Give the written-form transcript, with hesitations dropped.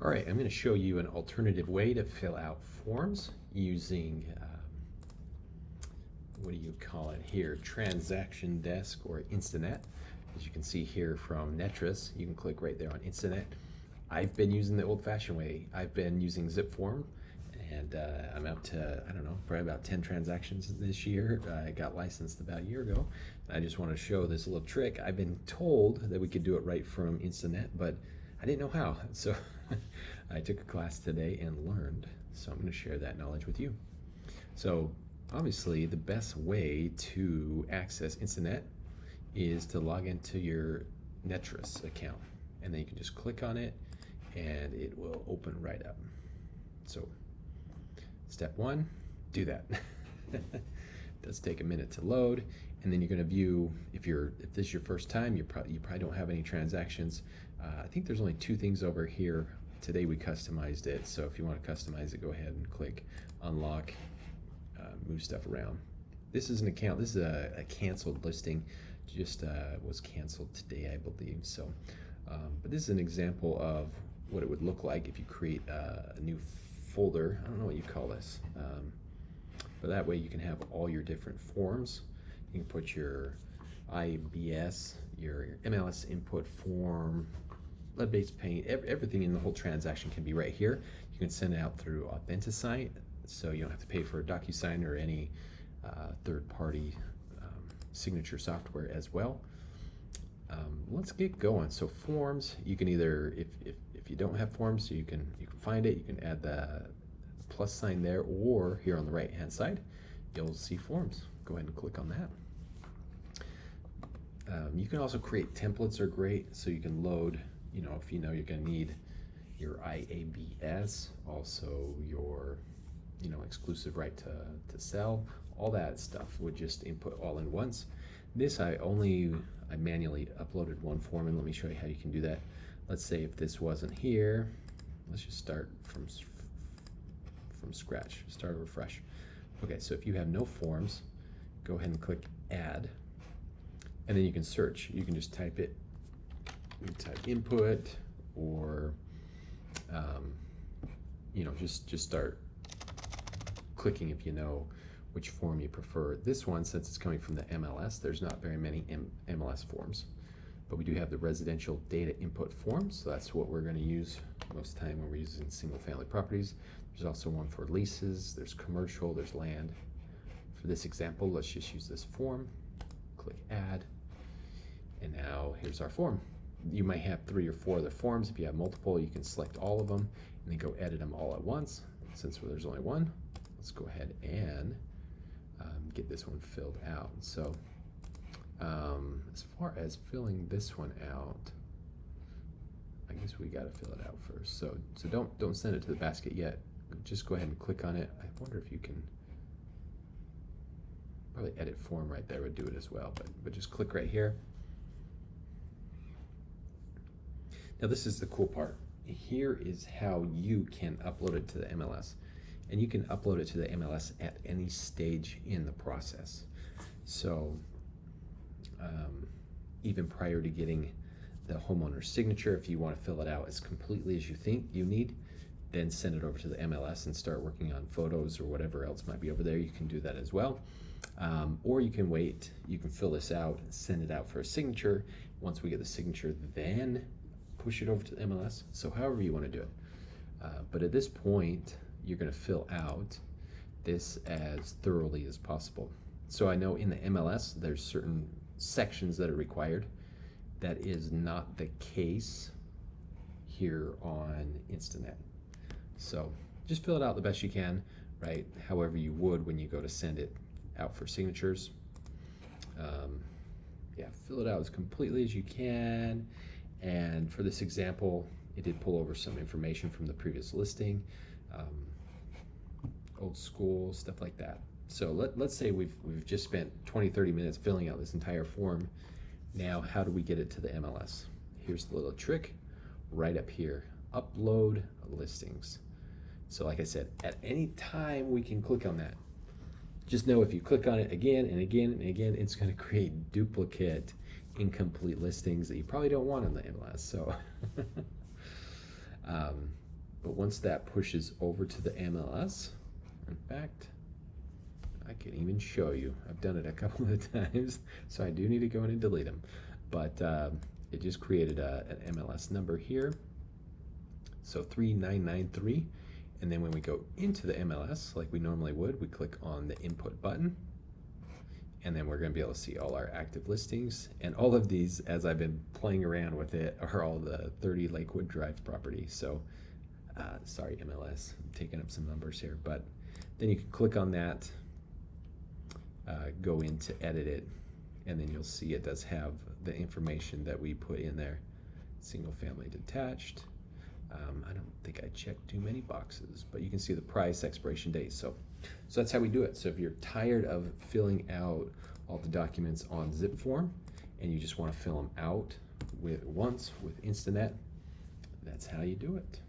All right, I'm going to show you an alternative way to fill out forms using, what do you call it here, TransactionDesk or Instanet. As you can see here from NTREIS, you can click right there on Instanet. I've been using the old-fashioned way. I've been using zip form, and I'm up to, I don't know, probably about 10 transactions this year. I got licensed about a year ago. I just want to show this little trick. I've been told that we could do it right from Instanet, but I didn't know how. So I took a class today and learned. So I'm going to share that knowledge with you. So obviously the best way to access Instanet is to log into your NTREIS account. And then you can just click on it and it will open right up. So step one, do that. It does take a minute to load, and then you're going to view, if this is your first time, you probably don't have any transactions. I think there's only two things over here. Today we customized it, so if you want to customize it, go ahead and click unlock, move stuff around. This is an account. This is a canceled listing. Just was canceled today, I believe. So, but this is an example of what it would look like if you create a new folder. I don't know what you call this, but that way you can have all your different forms. You can put your IBS, your MLS Input Form, lead-based paint, everything in the whole transaction can be right here. You can send it out through Authenticite, so you don't have to pay for a DocuSign or any third-party signature software as well. Let's get going. So forms, you can either, if you don't have forms, so you can find it, you can add the plus sign there, or here on the right hand side you'll see forms. Go ahead and click on that. You can also create templates, are great, so you can load, if you know you're going to need your IABS, also your exclusive right to sell, all that stuff would just input all in once. This I manually uploaded one form, and let me show you how you can do that. Let's say if this wasn't here, let's just start from scratch, start over fresh. Okay, so if you have no forms, go ahead and click add, and then you can search. You can just type it, you can type input, or just start clicking if you know which form you prefer. This one, since it's coming from the MLS, there's not very many MLS forms, but we do have the residential data input form, so that's what we're going to use most of the time when we're using single family properties. There's also one for leases, there's commercial, there's land. For this example, let's just use this form, click add, and now here's our form. You might have 3 or 4 other forms. If you have multiple, you can select all of them and then go edit them all at once. Since there's only one, let's go ahead and get this one filled out. So as far as filling this one out, I guess we got to fill it out first. So don't send it to the basket yet. Just go ahead and click on it. I wonder if you can probably edit form right there would do it as well, but just click right here. Now this is the cool part. Here is how you can upload it to the MLS. And you can upload it to the MLS at any stage in the process. So even prior to getting the homeowner's signature, if you want to fill it out as completely as you think you need, then send it over to the MLS and start working on photos or whatever else might be over there. You can do that as well. Or you can wait, you can fill this out, send it out for a signature. Once we get the signature, then push it over to the MLS. So however you want to do it. But at this point, you're going to fill out this as thoroughly as possible. So I know in the MLS, there's certain sections that are required. That is not the case here on Instanet. So just fill it out the best you can, right? However you would when you go to send it out for signatures. Yeah, fill it out as completely as you can. And for this example, it did pull over some information from the previous listing, old school, stuff like that. So let's say we've just spent 20-30 minutes filling out this entire form. Now, how do we get it to the MLS? Here's the little trick right up here, upload listings. So like I said, at any time we can click on that. Just know if you click on it again and again and again, it's going to create duplicate incomplete listings that you probably don't want on the MLS. So once that pushes over to the MLS, in fact, I can even show you. I've done it a couple of times, so I do need to go in and delete them. But it just created an MLS number here, so 3993. And then when we go into the MLS, like we normally would, we click on the input button, and then we're going to be able to see all our active listings. And all of these, as I've been playing around with it, are all the 30 Lakewood Drive property. So sorry, MLS, I'm taking up some numbers here, but then you can click on that, go in to edit it, and then you'll see it does have the information that we put in there. Single family detached. I don't think I checked too many boxes, but you can see the price, expiration date. So that's how we do it. So if you're tired of filling out all the documents on zip form and you just want to fill them out once with Instanet, that's how you do it.